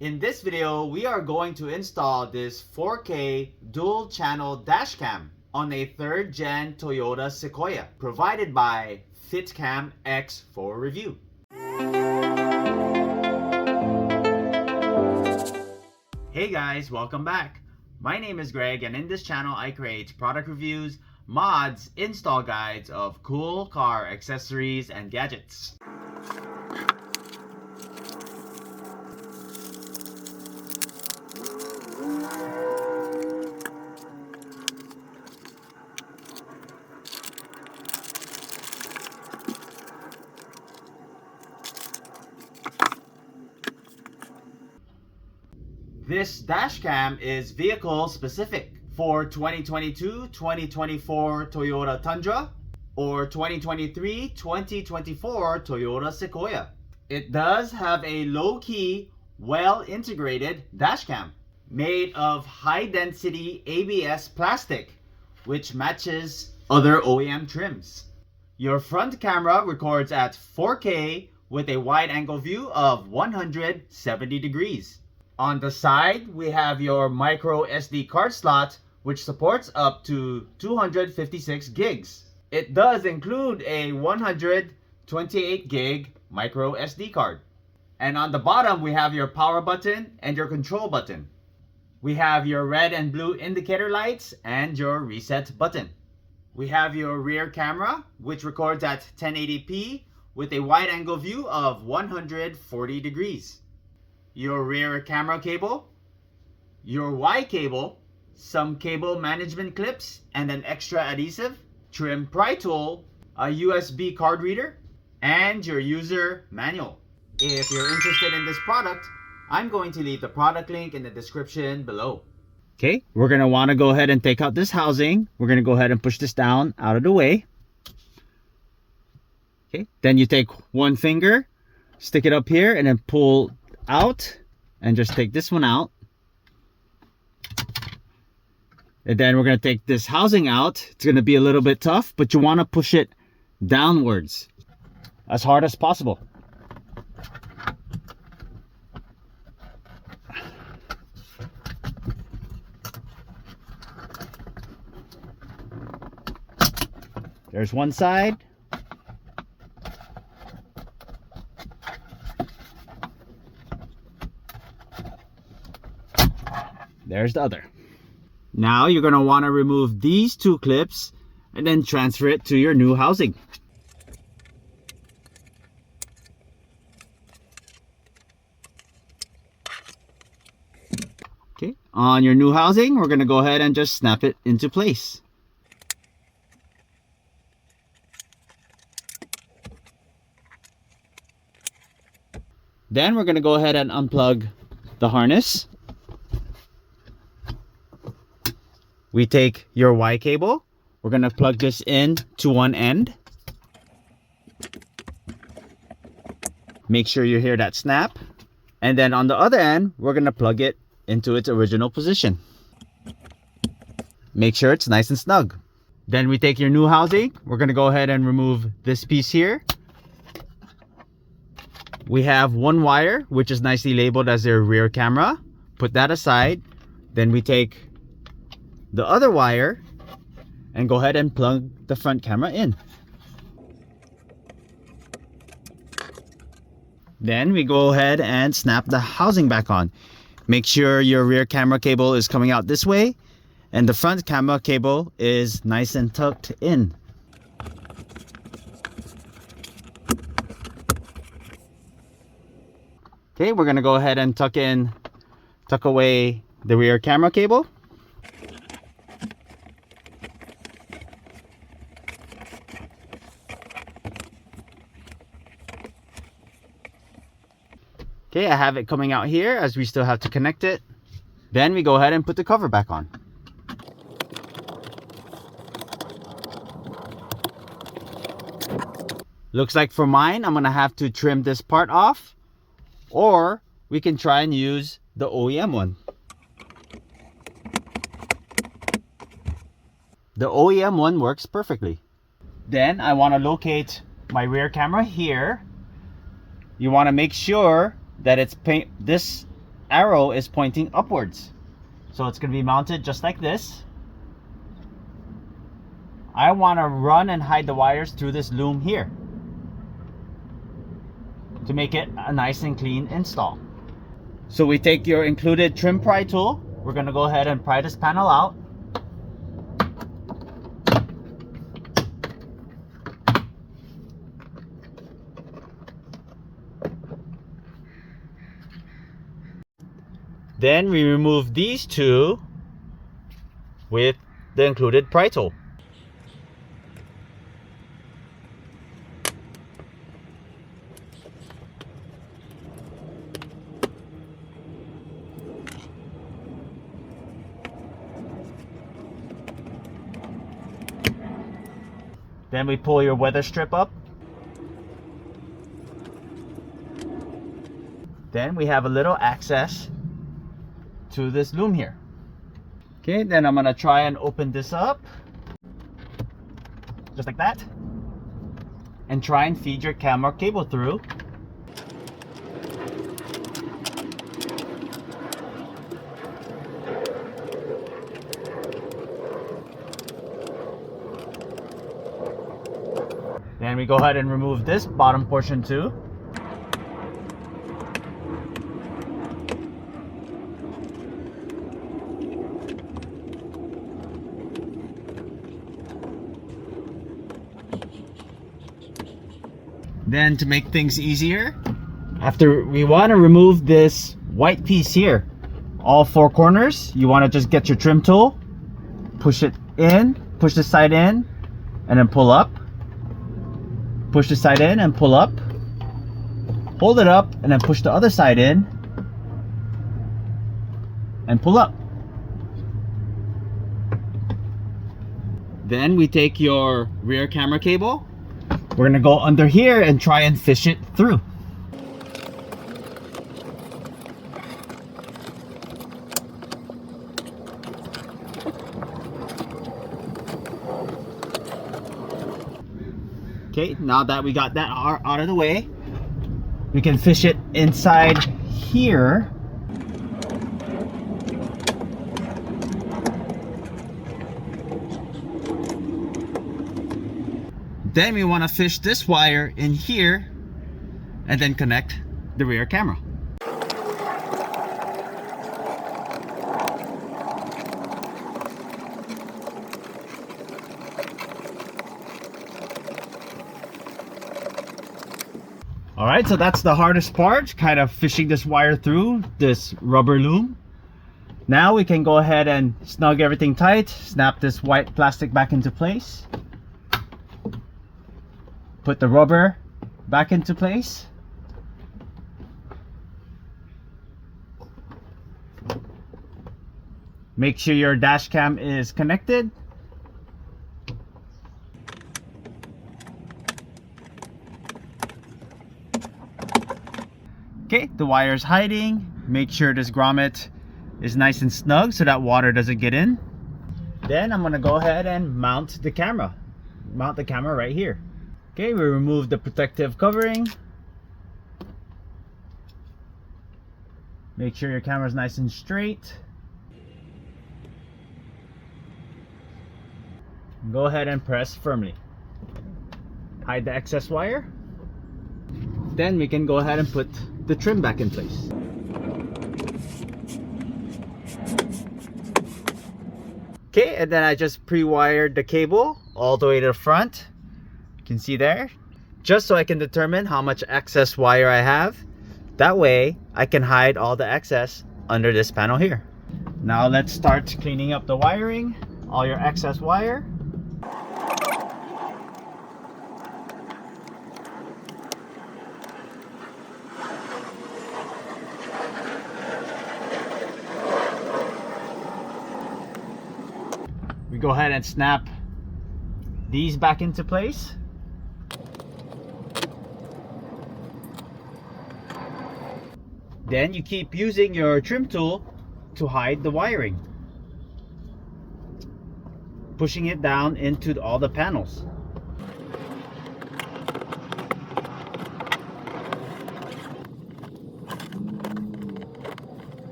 In this video, we are going to install this 4K dual channel dash cam on a 3rd gen Toyota Sequoia provided by FitcamX for review. Hey guys, welcome back. My name is Greg, and in this channel I create product reviews, mods, install guides of cool car accessories and gadgets. This dash cam is vehicle specific for 2022-2024 Toyota Tundra or 2023-2024 Toyota Sequoia. It does have a low-key, well-integrated dash cam made of high-density ABS plastic, which matches other OEM trims. Your front camera records at 4K with a wide-angle view of 170 degrees. On the side, we have your micro SD card slot, which supports up to 256 gigs. It does include a 128 gig micro SD card. And on the bottom, we have your power button and your control button. We have your red and blue indicator lights and your reset button. We have your rear camera, which records at 1080p with a wide angle view of 140 degrees. Your rear camera cable, your Y cable, some cable management clips and an extra adhesive, trim pry tool, a USB card reader, and your user manual. If you're interested in this product, I'm going to leave the product link in the description below. Okay, we're going to want to go ahead and take out this housing. We're going to go ahead and push this down out of the way. Okay, then you take one finger, stick it up here, and then pull out and just take this one out. And then we're going to take this housing out. It's going to be a little bit tough, but you want to push it downwards as hard as possible. There's one side. There's the other. Now you're going to want to remove these two clips and then transfer it to your new housing. Okay, on your new housing, we're going to go ahead and just snap it into place. Then we're going to go ahead and unplug the harness. We take your Y cable. We're going to plug this in to one end. Make sure you hear that snap. And then on the other end, we're going to plug it into its original position. Make sure it's nice and snug. Then we take your new housing. We're going to go ahead and remove this piece here. We have one wire, which is nicely labeled as their rear camera. Put that aside. Then we take the other wire and go ahead and plug the front camera in. Then we go ahead and snap the housing back on. Make sure your rear camera cable is coming out this way and the front camera cable is nice and tucked in. Okay, we're gonna go ahead and tuck away the rear camera cable. Okay, I have it coming out here as we still have to connect it. Then we go ahead and put the cover back on. Looks like for mine, I'm gonna have to trim this part off, or we can try and use the OEM one. The OEM one works perfectly. Then I want to locate my rear camera here. You want to make sure that it's this arrow is pointing upwards. So it's going to be mounted just like this. I want to run and hide the wires through this loom here to make it a nice and clean install. So we take your included trim pry tool. We're going to go ahead and pry this panel out. Then we remove these two with the included pry tool. Then we pull your weather strip up. Then we have a little access to this loom here. Okay, then I'm gonna try and open this up just like that and try and feed your camera cable through. Then we go ahead and remove this bottom portion too. Then to make things easier, we want to remove this white piece here, all four corners. You want to just get your trim tool, push it in, push this side in, and then pull up. Push this side in and pull up. Hold it up and then push the other side in and pull up. Then we take your rear camera cable. We're gonna go under here and try and fish it through. Okay, now that we got that out of the way, we can fish it inside here. Then we want to fish this wire in here and then connect the rear camera. Alright, so that's the hardest part, kind of fishing this wire through this rubber loom. Now we can go ahead and snug everything tight, snap this white plastic back into place. Put the rubber back into place. Make sure your dash cam is connected. Okay, the wire is hiding. Make sure this grommet is nice and snug so that water doesn't get in. Then I'm gonna go ahead and mount the camera. Mount the camera right here. Okay, we remove the protective covering. Make sure your camera is nice and straight. Go ahead and press firmly. Hide the excess wire. Then we can go ahead and put the trim back in place. Okay, and then I just pre-wired the cable all the way to the front. You can see there, just so I can determine how much excess wire I have. That way I can hide all the excess under this panel here. Now let's start cleaning up the wiring, all your excess wire. We go ahead and snap these back into place. Then you keep using your trim tool to hide the wiring, pushing it down into all the panels.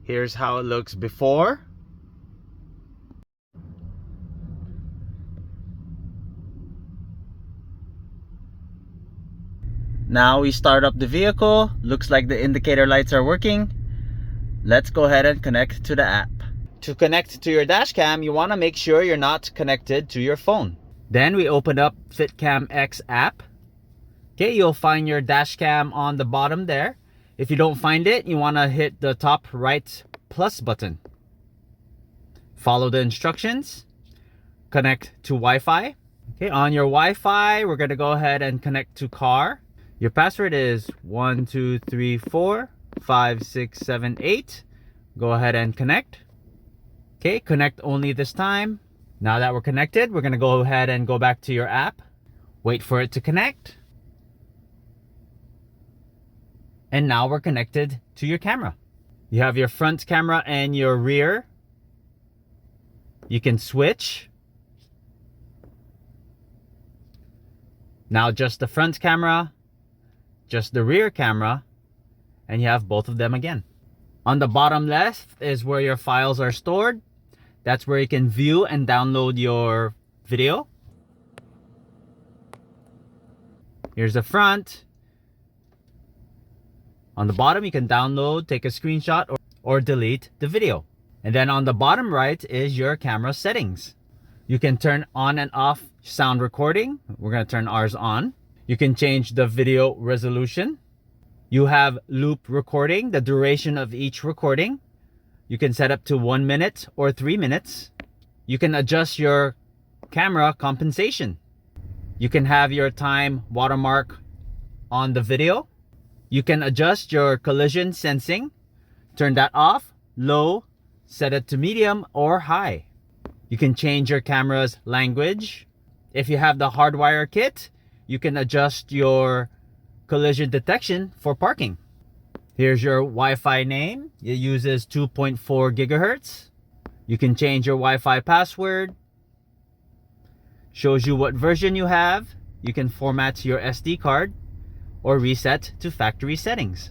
Here's how it looks before. Now we start up the vehicle. Looks like the indicator lights are working. Let's go ahead and connect to the app. To connect to your dash cam, you want to make sure you're not connected to your phone. Then we open up FitcamX app. Okay, you'll find your dash cam on the bottom there. If you don't find it, you want to hit the top right plus button. Follow the instructions. Connect to Wi-Fi. Okay, on your Wi-Fi, we're going to go ahead and connect to car. Your password is 12345678. Go ahead and connect. Okay, connect only this time. Now that we're connected, we're going to go ahead and go back to your app. Wait for it to connect. And now we're connected to your camera. You have your front camera and your rear. You can switch. Now just the front camera, just the rear camera, and you have both of them again. On the bottom left is where your files are stored. That's where you can view and download your video. Here's the front. On the bottom, you can download, take a screenshot, or delete the video. And then on the bottom right is your camera settings. You can turn on and off sound recording. We're going to turn ours on. You can change the video resolution. You have loop recording, the duration of each recording. You can set up to 1 minute or 3 minutes. You can adjust your camera compensation. You can have your time watermark on the video. You can adjust your collision sensing. Turn that off, low, set it to medium or high. You can change your camera's language. If you have the hardwire kit, you can adjust your collision detection for parking. Here's your Wi-Fi name. It uses 2.4 gigahertz. You can change your Wi-Fi password. Shows you what version you have. You can format your SD card or reset to factory settings.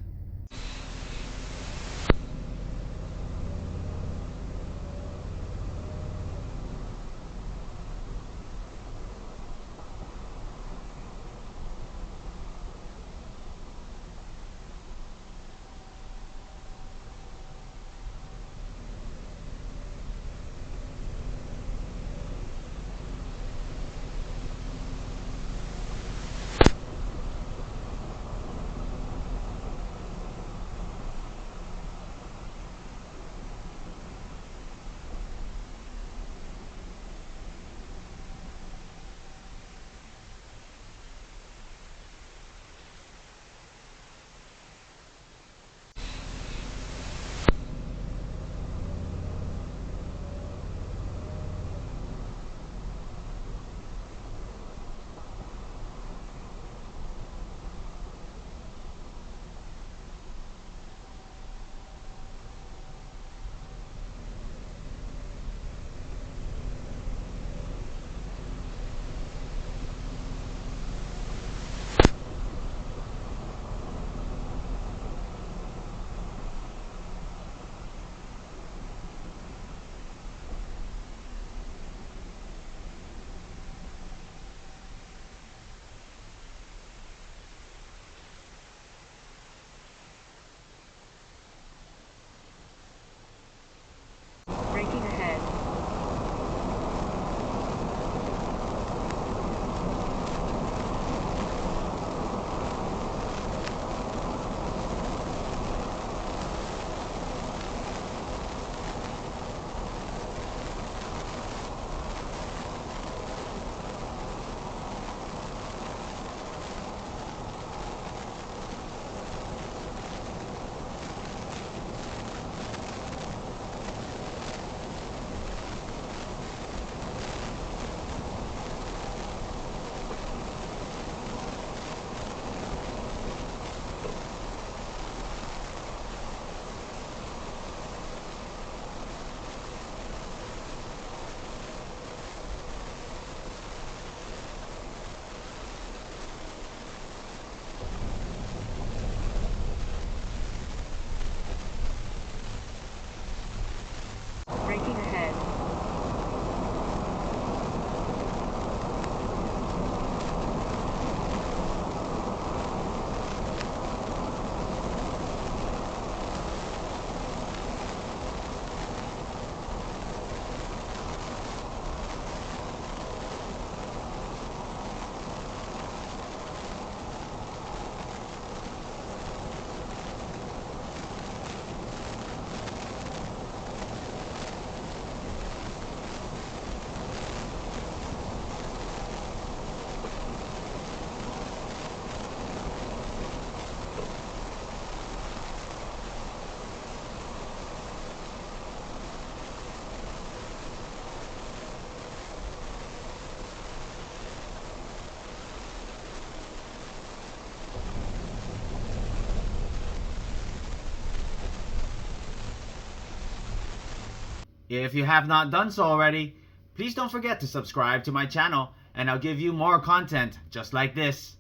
If you have not done so already, please don't forget to subscribe to my channel and I'll give you more content just like this.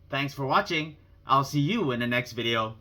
Thanks for watching. I'll see you in the next video.